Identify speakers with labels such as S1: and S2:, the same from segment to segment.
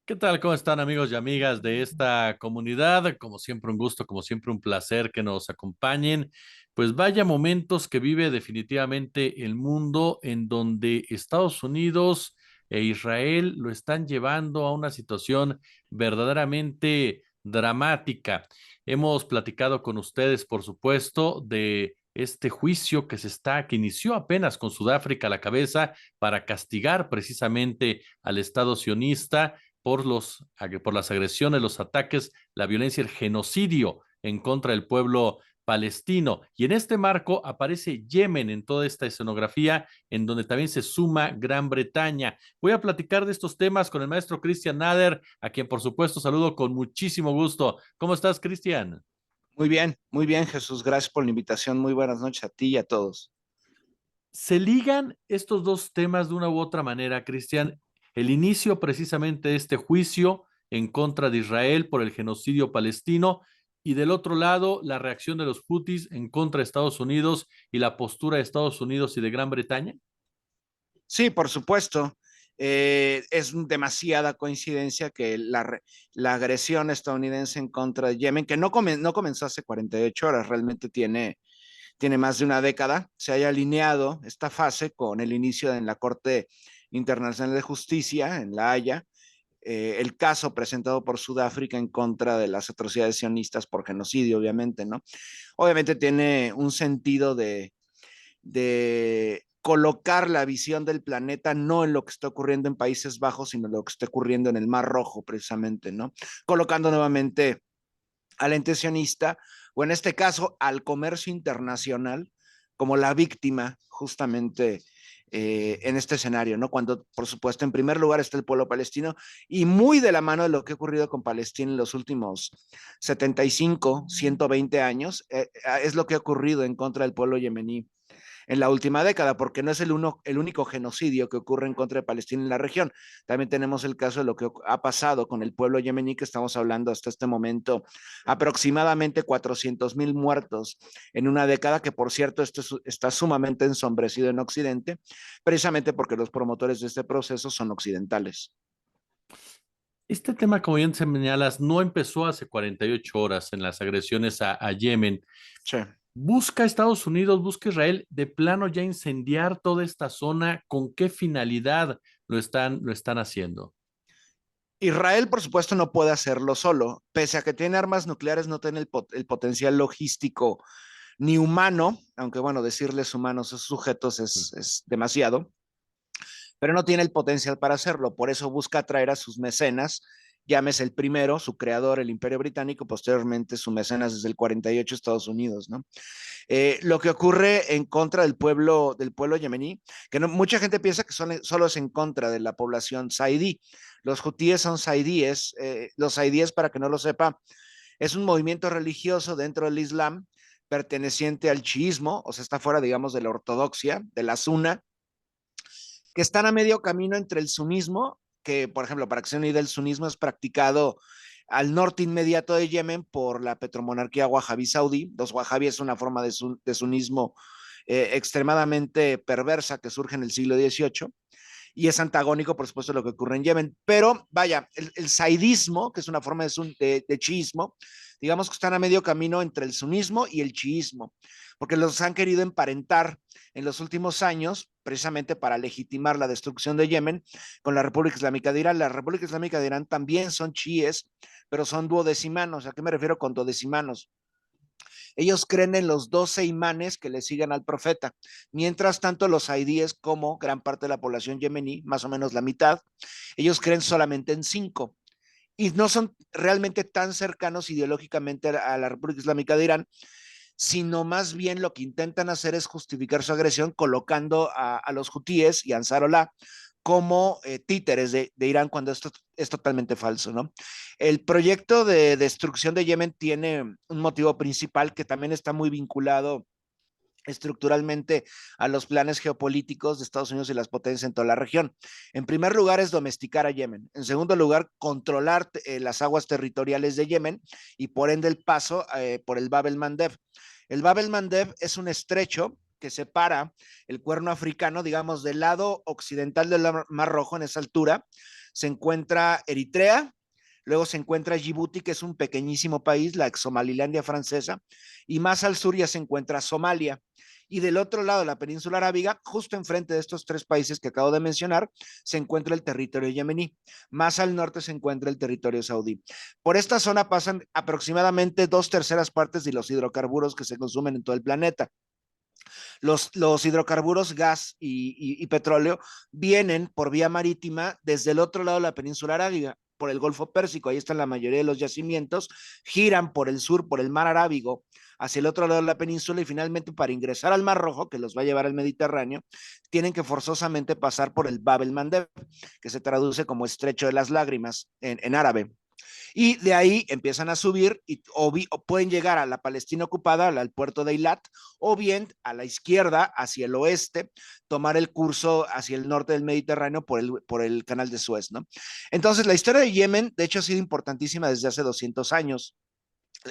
S1: ¿Qué tal? ¿Cómo están amigos y amigas de esta comunidad? Como siempre un gusto, como siempre un placer que nos acompañen. Pues vaya momentos que vive definitivamente el mundo en donde Estados Unidos e Israel lo están llevando a una situación verdaderamente dramática. Hemos platicado con ustedes, por supuesto, de este juicio que inició apenas con Sudáfrica a la cabeza para castigar precisamente al Estado sionista por las agresiones, los ataques, la violencia, el genocidio en contra del pueblo palestino. Y en este marco aparece Yemen en toda esta escenografía, en donde también se suma Gran Bretaña. Voy a platicar de estos temas con el maestro Cristian Nader, a quien por supuesto saludo con muchísimo gusto. ¿Cómo estás, Cristian?
S2: Muy bien, Jesús. Gracias por la invitación. Muy buenas noches a ti y a todos.
S1: ¿Se ligan estos dos temas de una u otra manera, Cristian? El inicio precisamente de este juicio en contra de Israel por el genocidio palestino y del otro lado la reacción de los Houthis en contra de Estados Unidos y la postura de Estados Unidos y de Gran Bretaña.
S2: Sí, por supuesto. Es demasiada coincidencia que la agresión estadounidense en contra de Yemen, que no comenzó hace 48 horas, realmente tiene más de una década, se haya alineado esta fase con el inicio en la Corte Internacional de Justicia, en La Haya, el caso presentado por Sudáfrica en contra de las atrocidades sionistas por genocidio, obviamente, ¿no? Obviamente tiene un sentido de colocar la visión del planeta no en lo que está ocurriendo en Países Bajos, sino en lo que está ocurriendo en el Mar Rojo, precisamente, ¿no? Colocando nuevamente al ente sionista, o en este caso al comercio internacional, como la víctima justamente en este escenario, ¿no? Cuando, por supuesto, en primer lugar está el pueblo palestino y muy de la mano de lo que ha ocurrido con Palestina en los últimos 75, 120 años, es lo que ha ocurrido en contra del pueblo yemení en la última década, porque no es el único genocidio que ocurre en contra de Palestina en la región. También tenemos el caso de lo que ha pasado con el pueblo yemení, que estamos hablando hasta este momento, aproximadamente 400,000 muertos en una década, que por cierto esto está sumamente ensombrecido en Occidente, precisamente porque los promotores de este proceso son occidentales.
S1: Este tema, como bien señalas, no empezó hace 48 horas en las agresiones a Yemen.
S2: Sí.
S1: ¿Busca Estados Unidos, busca Israel de plano ya incendiar toda esta zona? ¿Con qué finalidad lo están haciendo?
S2: Israel, por supuesto, no puede hacerlo solo. Pese a que tiene armas nucleares, no tiene el potencial logístico ni humano, aunque bueno, decirles humanos a esos sujetos es demasiado, pero no tiene el potencial para hacerlo. Por eso busca atraer a sus mecenas, llámese el primero, su creador, el Imperio Británico, posteriormente su mecenas desde el 48, Estados Unidos, ¿no? Lo que ocurre en contra del pueblo yemení, que no, mucha gente piensa que solo es en contra de la población saidí. Los hutíes son saidíes, los saidíes, para que no lo sepa, es un movimiento religioso dentro del Islam perteneciente al chiismo, o sea, está fuera, digamos, de la ortodoxia, de la sunna, que están a medio camino entre el sunismo, que, por ejemplo, para que se den una idea, el sunismo es practicado al norte inmediato de Yemen por la petromonarquía wahabí saudí. Los wahabí es una forma de sunismo extremadamente perversa que surge en el siglo XVIII y es antagónico, por supuesto, a lo que ocurre en Yemen. Pero vaya, el saidismo, que es una forma de chiismo, digamos que están a medio camino entre el sunismo y el chiismo, porque los han querido emparentar en los últimos años, precisamente para legitimar la destrucción de Yemen, con la República Islámica de Irán. La República Islámica de Irán también son chiíes, pero son duodecimanos. ¿A qué me refiero con duodecimanos? Ellos creen en los 12 imanes que le siguen al profeta. Mientras tanto, los aidíes, como gran parte de la población yemení, más o menos la mitad, ellos creen solamente en 5 y no son realmente tan cercanos ideológicamente a la República Islámica de Irán, sino más bien lo que intentan hacer es justificar su agresión colocando a los hutíes y a Ansarollah como títeres de Irán, cuando esto es totalmente falso, ¿no? El proyecto de destrucción de Yemen tiene un motivo principal que también está muy vinculado estructuralmente a los planes geopolíticos de Estados Unidos y las potencias en toda la región. En primer lugar es domesticar a Yemen. En segundo lugar, controlar las aguas territoriales de Yemen y por ende el paso por el Bab el Mandeb. El Bab el Mandeb es un estrecho que separa el cuerno africano, digamos, del lado occidental del Mar Rojo en esa altura, se encuentra Eritrea, luego se encuentra Djibouti, que es un pequeñísimo país, la ex Somalilandia francesa, y más al sur ya se encuentra Somalia. Y del otro lado de la península arábiga, justo enfrente de estos tres países que acabo de mencionar, se encuentra el territorio yemení. Más al norte se encuentra el territorio saudí. Por esta zona pasan aproximadamente 2/3 partes de los hidrocarburos que se consumen en todo el planeta. Los hidrocarburos, gas y petróleo vienen por vía marítima desde el otro lado de la península arábiga, por el Golfo Pérsico, ahí están la mayoría de los yacimientos, giran por el sur, por el mar Arábigo, hacia el otro lado de la península y finalmente para ingresar al Mar Rojo, que los va a llevar al Mediterráneo, tienen que forzosamente pasar por el Bab el Mandeb, que se traduce como Estrecho de las Lágrimas en árabe. Y de ahí empiezan a subir o pueden llegar a la Palestina ocupada, al puerto de Eilat, o bien a la izquierda, hacia el oeste, tomar el curso hacia el norte del Mediterráneo por el canal de Suez, ¿no? Entonces, la historia de Yemen, de hecho, ha sido importantísima desde hace 200 años.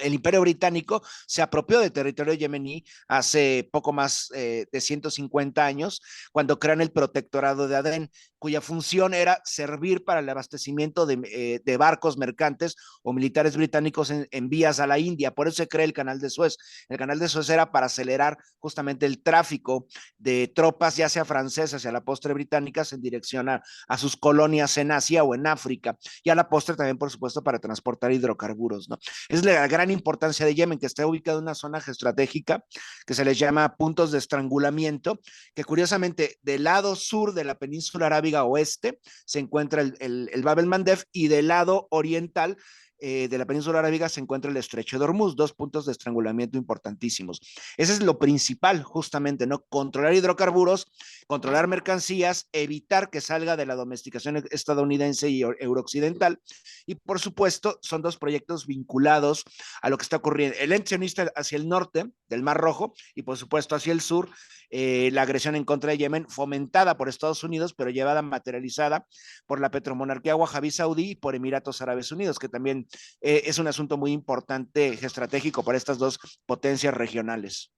S2: El Imperio Británico se apropió de territorio yemení hace poco más de 150 años, cuando crean el Protectorado de Adén, cuya función era servir para el abastecimiento de barcos mercantes o militares británicos en vías a la India. Por eso se crea el Canal de Suez. El Canal de Suez era para acelerar justamente el tráfico de tropas, ya sea francesas y a la postre británicas, en dirección a sus colonias en Asia o en África. Y a la postre también, por supuesto, para transportar hidrocarburos, ¿no? Es la gran importancia de Yemen, que está ubicado en una zona geoestratégica que se les llama puntos de estrangulamiento, que curiosamente del lado sur de la península arábiga oeste se encuentra el Bab el Mandeb y del lado oriental de la península arábiga se encuentra el estrecho de Hormuz, dos puntos de estrangulamiento importantísimos. Ese es lo principal, justamente, ¿no? Controlar hidrocarburos, controlar mercancías, evitar que salga de la domesticación estadounidense y eurooccidental. Y por supuesto, son dos proyectos vinculados a lo que está ocurriendo. El ente sionista hacia el norte del Mar Rojo y por supuesto hacia el sur, la agresión en contra de Yemen, fomentada por Estados Unidos, pero llevada materializada por la petromonarquía wahabí saudí y por Emiratos Árabes Unidos, que también es un asunto muy importante, estratégico para estas dos potencias regionales.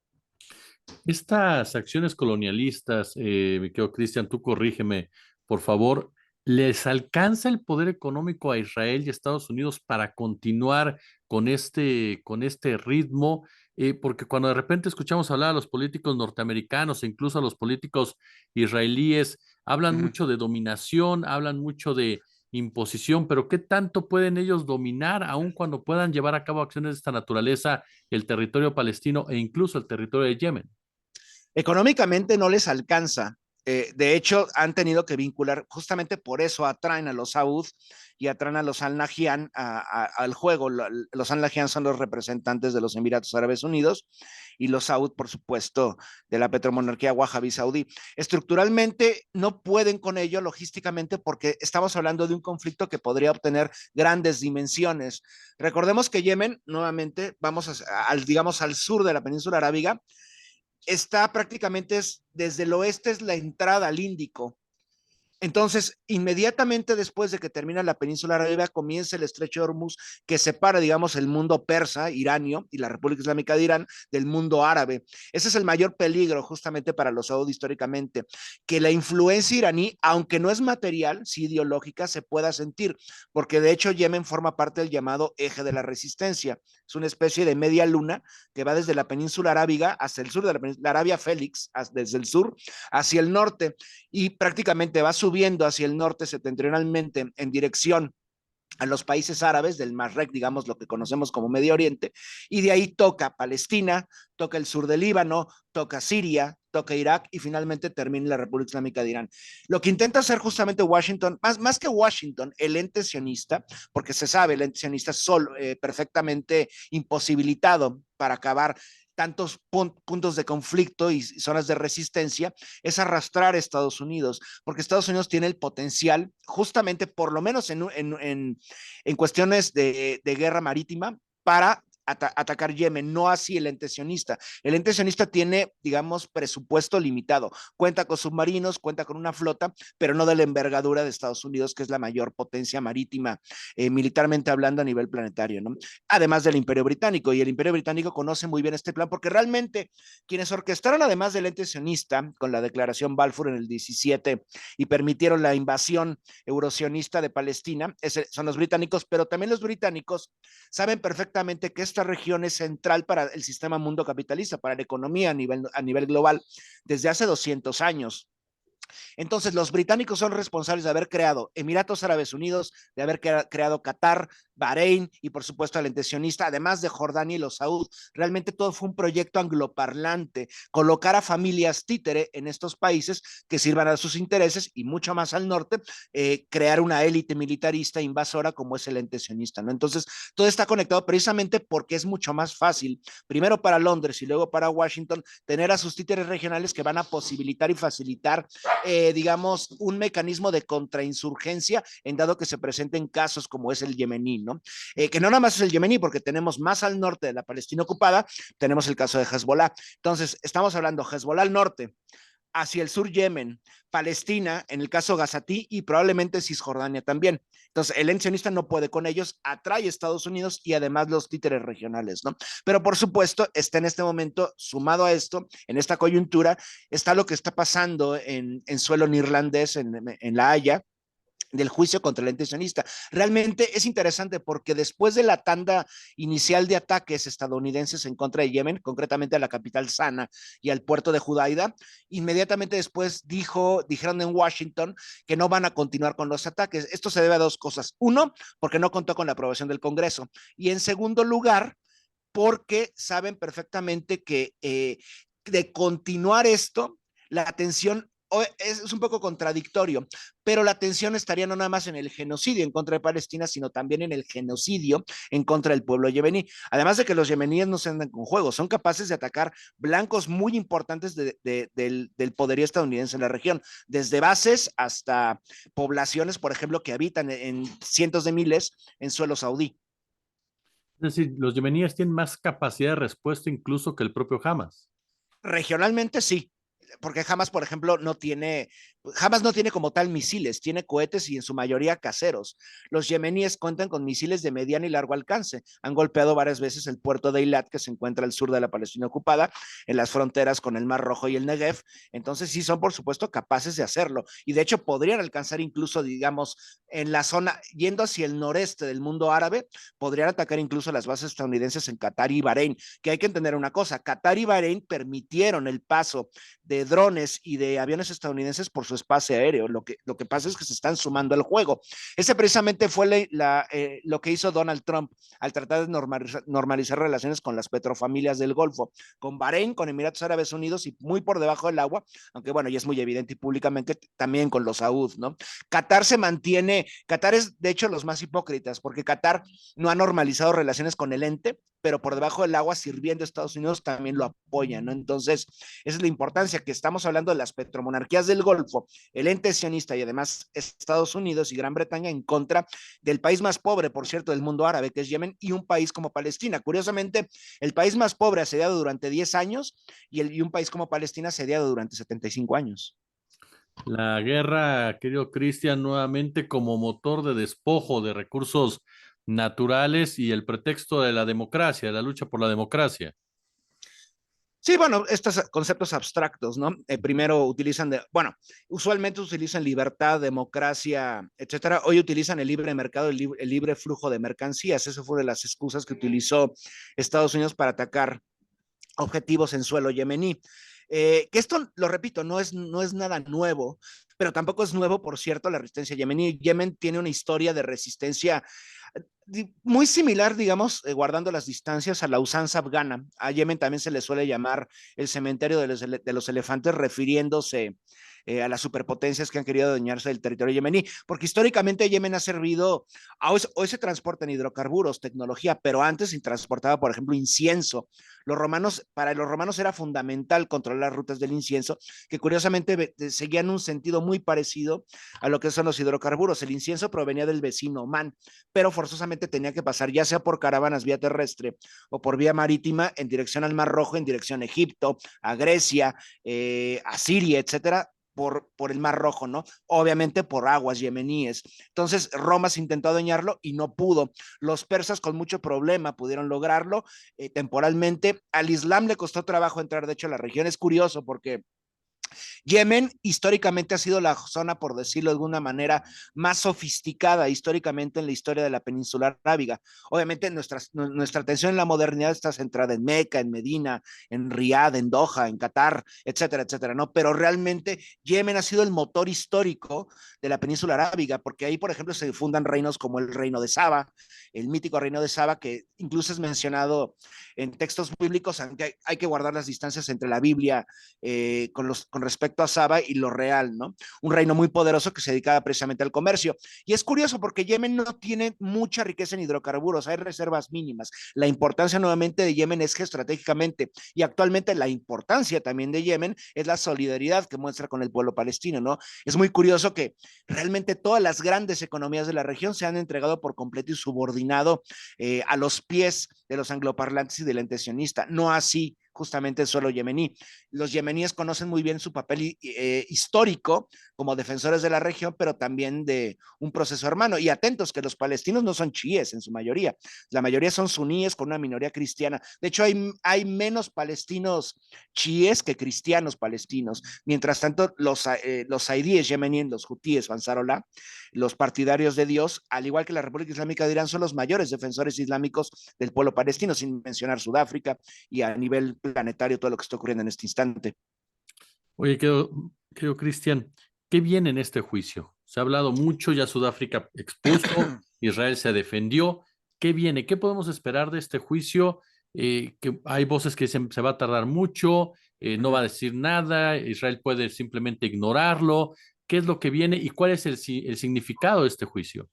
S1: Estas acciones colonialistas, mi querido Cristian, tú corrígeme, por favor, ¿les alcanza el poder económico a Israel y Estados Unidos para continuar con este ritmo? Porque cuando de repente escuchamos hablar a los políticos norteamericanos e incluso a los políticos israelíes, hablan
S2: Uh-huh.
S1: mucho de dominación, hablan mucho de imposición, pero ¿qué tanto pueden ellos dominar, aun cuando puedan llevar a cabo acciones de esta naturaleza, el territorio palestino e incluso el territorio de Yemen?
S2: Económicamente no les alcanza. De hecho, han tenido que vincular, justamente por eso atraen a los Saud y atraen a los Al Nahyan al juego. Los Al Nahyan son los representantes de los Emiratos Árabes Unidos y los Saud, por supuesto, de la petromonarquía wahabí saudí. Estructuralmente no pueden con ello, logísticamente, porque estamos hablando de un conflicto que podría obtener grandes dimensiones. Recordemos que Yemen, nuevamente, vamos digamos, al sur de la península arábiga, está prácticamente desde el oeste es la entrada al Índico. Entonces, inmediatamente después de que termina la península arábiga, comienza el estrecho de Hormuz, que separa, digamos, el mundo persa, iranio, y la República Islámica de Irán del mundo árabe. Ese es el mayor peligro justamente para los saudíes históricamente, que la influencia iraní, aunque no es material, sí ideológica, se pueda sentir, porque de hecho Yemen forma parte del llamado eje de la resistencia. Es una especie de media luna que va desde la península arábiga hasta el sur de la Arabia Félix, desde el sur hacia el norte, y prácticamente va subiendo hacia el norte septentrionalmente en dirección a los países árabes del Magreb, digamos lo que conocemos como Medio Oriente, y de ahí toca Palestina, toca el sur del Líbano, toca Siria, toca Irak y finalmente termina la República Islámica de Irán. Lo que intenta hacer justamente Washington, más que Washington, el ente sionista, porque se sabe, el ente sionista es perfectamente imposibilitado para acabar tantos puntos de conflicto y zonas de resistencia, es arrastrar a Estados Unidos, porque Estados Unidos tiene el potencial, justamente por lo menos en cuestiones de guerra marítima, para atacar Yemen, no así el ente sionista. El ente sionista tiene, digamos, presupuesto limitado, cuenta con submarinos, cuenta con una flota, pero no de la envergadura de Estados Unidos, que es la mayor potencia marítima, militarmente hablando a nivel planetario, ¿no? Además del Imperio Británico, y el Imperio Británico conoce muy bien este plan, porque realmente quienes orquestaron, además del ente sionista, con la declaración Balfour en el 17 y permitieron la invasión eurosionista de Palestina, son los británicos, pero también los británicos saben perfectamente que esta región es central para el sistema mundo capitalista, para la economía a nivel global, desde hace 200 años. Entonces, los británicos son responsables de haber creado Emiratos Árabes Unidos, de haber creado Qatar, Bahrein y por supuesto al ente sionista, además de Jordania y los Saud. Realmente todo fue un proyecto angloparlante, colocar a familias títere en estos países que sirvan a sus intereses y mucho más al norte, crear una élite militarista invasora como es el ente sionista, ¿no? Entonces, todo está conectado precisamente porque es mucho más fácil, primero para Londres y luego para Washington, tener a sus títeres regionales que van a posibilitar y facilitar, digamos, un mecanismo de contrainsurgencia en dado que se presenten casos como es el yemení, ¿no? Que no nada más es el yemení, porque tenemos más al norte de la Palestina ocupada, tenemos el caso de Hezbollah. Entonces, estamos hablando Hezbollah al norte, hacia el sur Yemen, Palestina, en el caso Gazatí y probablemente Cisjordania también. Entonces, el sionista no puede con ellos, atrae a Estados Unidos y además los títeres regionales, ¿no? Pero por supuesto, está en este momento, sumado a esto, en esta coyuntura, está lo que está pasando en suelo neerlandés, en La Haya, del juicio contra el ente sionista. Realmente es interesante porque después de la tanda inicial de ataques estadounidenses en contra de Yemen, concretamente a la capital Sana y al puerto de Judaida, inmediatamente después dijeron en Washington que no van a continuar con los ataques. Esto se debe a dos cosas. Uno, porque no contó con la aprobación del Congreso. Y en segundo lugar, porque saben perfectamente que de continuar esto, la atención es un poco contradictorio, pero la atención estaría no nada más en el genocidio en contra de Palestina, sino también en el genocidio en contra del pueblo yemení. Además de que los yemeníes no se andan con juegos, son capaces de atacar blancos muy importantes del poderío estadounidense en la región, desde bases hasta poblaciones, por ejemplo, que habitan en cientos de miles en suelo saudí.
S1: Es decir, los yemeníes tienen más capacidad de respuesta incluso que el propio Hamas.
S2: Regionalmente sí, porque Hamas, por ejemplo, Hamas no tiene como tal misiles, tiene cohetes y en su mayoría caseros. Los yemeníes cuentan con misiles de mediano y largo alcance. Han golpeado varias veces el puerto de Eilat, que se encuentra al sur de la Palestina ocupada, en las fronteras con el Mar Rojo y el Negev. Entonces sí son, por supuesto, capaces de hacerlo. Y de hecho podrían alcanzar incluso, digamos, en la zona, yendo hacia el noreste del mundo árabe, podrían atacar incluso las bases estadounidenses en Qatar y Bahrein, que hay que entender una cosa, Qatar y Bahrein permitieron el paso de drones y de aviones estadounidenses por su espacio aéreo. Lo que pasa es que se están sumando al juego. Ese precisamente fue lo que hizo Donald Trump al tratar de normalizar relaciones con las petrofamilias del Golfo, con Bahrein, con Emiratos Árabes Unidos y muy por debajo del agua, aunque bueno, ya es muy evidente y públicamente también con los Saud, ¿no? Qatar se mantiene, Qatar es de hecho los más hipócritas, porque Qatar no ha normalizado relaciones con el ente, pero por debajo del agua sirviendo a Estados Unidos también lo apoyan, ¿no? Entonces, esa es la importancia, que estamos hablando de las petromonarquías del Golfo, el ente sionista y además Estados Unidos y Gran Bretaña en contra del país más pobre, por cierto, del mundo árabe, que es Yemen, y un país como Palestina. Curiosamente, el país más pobre asediado durante 10 años y un país como Palestina asediado durante 75 años.
S1: La guerra, querido Cristian, nuevamente como motor de despojo de recursos naturales y el pretexto de la democracia, de la lucha por la democracia.
S2: Sí, bueno, estos conceptos abstractos, ¿no? Primero bueno, usualmente utilizan libertad, democracia, etcétera. Hoy utilizan el libre mercado, el libre flujo de mercancías. Eso fue de las excusas que utilizó Estados Unidos para atacar objetivos en suelo yemení. Que esto, lo repito, no es nada nuevo, pero tampoco es nuevo, por cierto, la resistencia yemení. Yemen tiene una historia de resistencia muy similar, digamos, guardando las distancias a la usanza afgana. A Yemen también se le suele llamar el cementerio de los elefantes, refiriéndose a las superpotencias que han querido adueñarse del territorio yemení, porque históricamente Yemen ha servido, hoy se transportan hidrocarburos, tecnología, pero antes se transportaba, por ejemplo, incienso. Para los romanos era fundamental controlar las rutas del incienso, que curiosamente seguían un sentido muy parecido a lo que son los hidrocarburos. El incienso provenía del vecino Omán, pero forzosamente tenía que pasar ya sea por caravanas vía terrestre o por vía marítima en dirección al Mar Rojo, en dirección a Egipto, a Grecia, a Siria, etcétera, por el Mar Rojo, ¿no? Obviamente por aguas yemeníes. Entonces Roma se intentó adueñarlo y no pudo. Los persas con mucho problema pudieron lograrlo temporalmente. Al Islam le costó trabajo entrar, de hecho, a la región. Es curioso porque Yemen históricamente ha sido la zona, por decirlo de alguna manera, más sofisticada históricamente en la historia de la península arábiga. Obviamente nuestra atención en la modernidad está centrada en Meca, en Medina, en Riad, en Doha, en Qatar, etcétera, etcétera, ¿no? Pero realmente Yemen ha sido el motor histórico de la península arábiga, porque ahí, por ejemplo, se fundan reinos como el reino de Saba, el mítico reino de Saba, que incluso es mencionado en textos bíblicos, aunque hay que guardar las distancias entre la Biblia con respecto a Saba y lo real, ¿no? Un reino muy poderoso que se dedicaba precisamente al comercio. Y es curioso porque Yemen no tiene mucha riqueza en hidrocarburos, hay reservas mínimas. La importancia nuevamente de Yemen es que estratégicamente y actualmente la importancia también de Yemen es la solidaridad que muestra con el pueblo palestino, ¿no? Es muy curioso que realmente todas las grandes economías de la región se han entregado por completo y subordinado a los pies de los angloparlantes y del antesionista, no así justamente el suelo yemení. Los yemeníes conocen muy bien su papel histórico como defensores de la región, pero también de un proceso hermano. Y atentos que los palestinos no son chiíes en su mayoría. La mayoría son suníes con una minoría cristiana. De hecho, hay menos palestinos chiíes que cristianos palestinos. Mientras tanto, los zaidíes yemeníes, los hutíes o ansarolá, los partidarios de Dios, al igual que la República Islámica de Irán, son los mayores defensores islámicos del pueblo palestino, sin mencionar Sudáfrica y a nivel planetario todo lo que está ocurriendo en este instante.
S1: Oye, creo Cristian, ¿qué viene en este juicio? Se ha hablado mucho, ya Sudáfrica expuso, Israel se defendió. ¿Qué viene? ¿Qué podemos esperar de este juicio? Que hay voces que dicen se va a tardar mucho, no va a decir nada, Israel puede simplemente ignorarlo. ¿Qué es lo que viene y cuál es el significado de este juicio?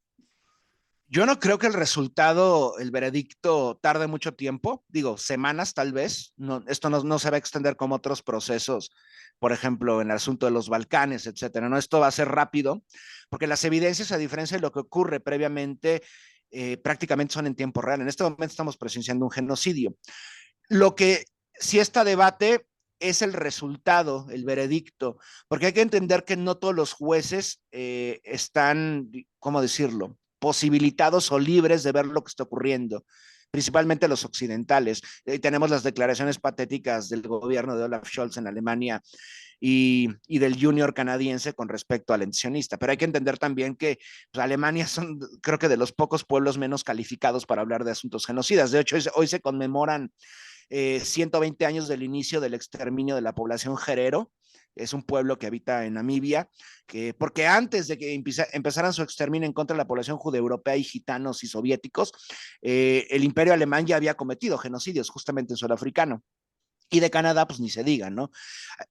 S2: Yo no creo que el resultado, el veredicto, tarde mucho tiempo, digo, semanas tal vez. No, esto no se va a extender como otros procesos, por ejemplo, en el asunto de los Balcanes, etcétera. No, esto va a ser rápido, porque las evidencias, a diferencia de lo que ocurre previamente, prácticamente son en tiempo real. En este momento estamos presenciando un genocidio. Lo que sí está debate es el resultado, el veredicto, porque hay que entender que no todos los jueces están, ¿cómo decirlo?, posibilitados o libres de ver lo que está ocurriendo, principalmente los occidentales. Tenemos las declaraciones patéticas del gobierno de Olaf Scholz en Alemania y del junior canadiense con respecto al anexionista. Pero hay que entender también que pues, Alemania son, creo que de los pocos pueblos menos calificados para hablar de asuntos genocidas. De hecho, hoy se conmemoran 120 años del inicio del exterminio de la población jerero. Es un pueblo que habita en Namibia, porque antes de que empezaran su exterminio en contra de la población judeoeuropea y gitanos y soviéticos, el imperio alemán ya había cometido genocidios justamente en sudafricano. Y de Canadá, pues ni se diga, ¿no?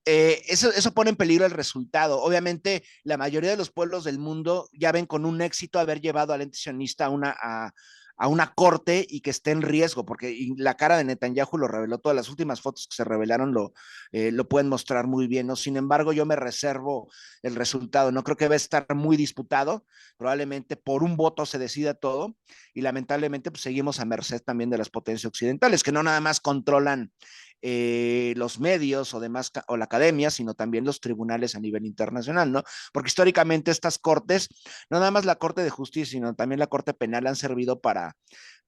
S2: Eso pone en peligro el resultado. Obviamente, la mayoría de los pueblos del mundo ya ven con un éxito haber llevado al ente sionista a una corte y que esté en riesgo, porque la cara de Netanyahu lo reveló, todas las últimas fotos que se revelaron lo pueden mostrar muy bien, ¿no? Sin embargo, yo me reservo el resultado, no creo que va a estar muy disputado, probablemente por un voto se decida todo y lamentablemente pues seguimos a merced también de las potencias occidentales, que no nada más controlan los medios o demás o la academia, sino también los tribunales a nivel internacional, ¿no? Porque históricamente estas cortes, no nada más la Corte de Justicia, sino también la Corte Penal han servido para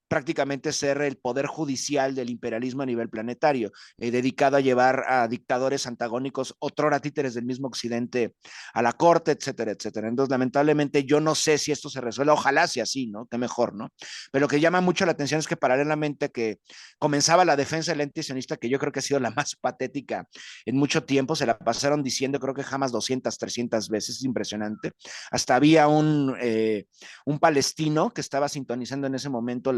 S2: prácticamente ser el poder judicial del imperialismo a nivel planetario, dedicado a llevar a dictadores antagónicos, otrora títeres del mismo occidente, a la corte, etcétera, etcétera. Entonces, lamentablemente, yo no sé si esto se resuelve, ojalá sea así, ¿no? Qué mejor, ¿no? Pero lo que llama mucho la atención es que paralelamente que comenzaba la defensa del ente sionista, que yo creo que ha sido la más patética en mucho tiempo, se la pasaron diciendo, creo que jamás 200, 300 veces, es impresionante. Hasta había un palestino que estaba sintonizando en ese momento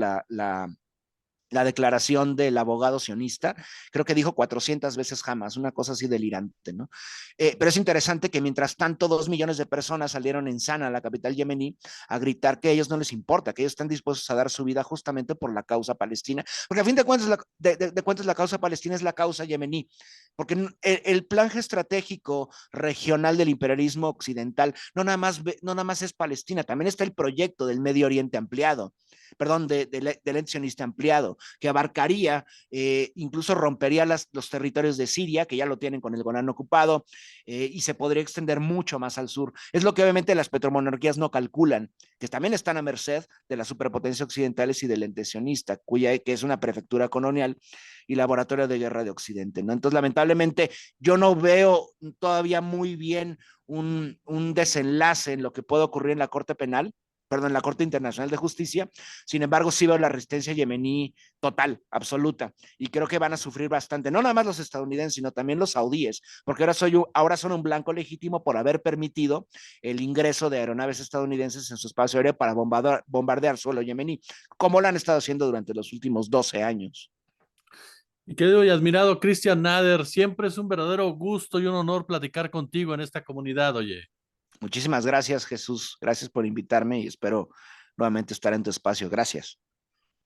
S2: la declaración del abogado sionista, creo que dijo 400 veces jamás, una cosa así delirante, ¿no? Pero es interesante que mientras tanto 2 millones de personas salieron en Sana, la capital yemení, a gritar que a ellos no les importa, que ellos están dispuestos a dar su vida justamente por la causa palestina, porque a fin de cuentas de cuentas la causa palestina es la causa yemení, porque el plan estratégico regional del imperialismo occidental no nada más es Palestina, también está el proyecto del Medio Oriente ampliado, perdón, del sionista ampliado, que abarcaría, incluso rompería los territorios de Siria, que ya lo tienen con el Golán ocupado, y se podría extender mucho más al sur. Es lo que obviamente las petromonarquías no calculan, que también están a merced de las superpotencias occidentales y del ente sionista, que es una prefectura colonial y laboratorio de guerra de Occidente, ¿no? Entonces, lamentablemente, yo no veo todavía muy bien un desenlace en lo que puede ocurrir en la Corte Penal, perdón, en la Corte Internacional de Justicia. Sin embargo, sí veo la resistencia yemení total, absoluta, y creo que van a sufrir bastante, no nada más los estadounidenses, sino también los saudíes, porque ahora son un blanco legítimo por haber permitido el ingreso de aeronaves estadounidenses en su espacio aéreo para bombardear suelo yemení, como lo han estado haciendo durante los últimos 12 años.
S1: Mi querido y admirado Christian Nader, siempre es un verdadero gusto y un honor platicar contigo en esta comunidad, oye.
S2: Muchísimas gracias, Jesús. Gracias por invitarme y espero nuevamente estar en tu espacio. Gracias.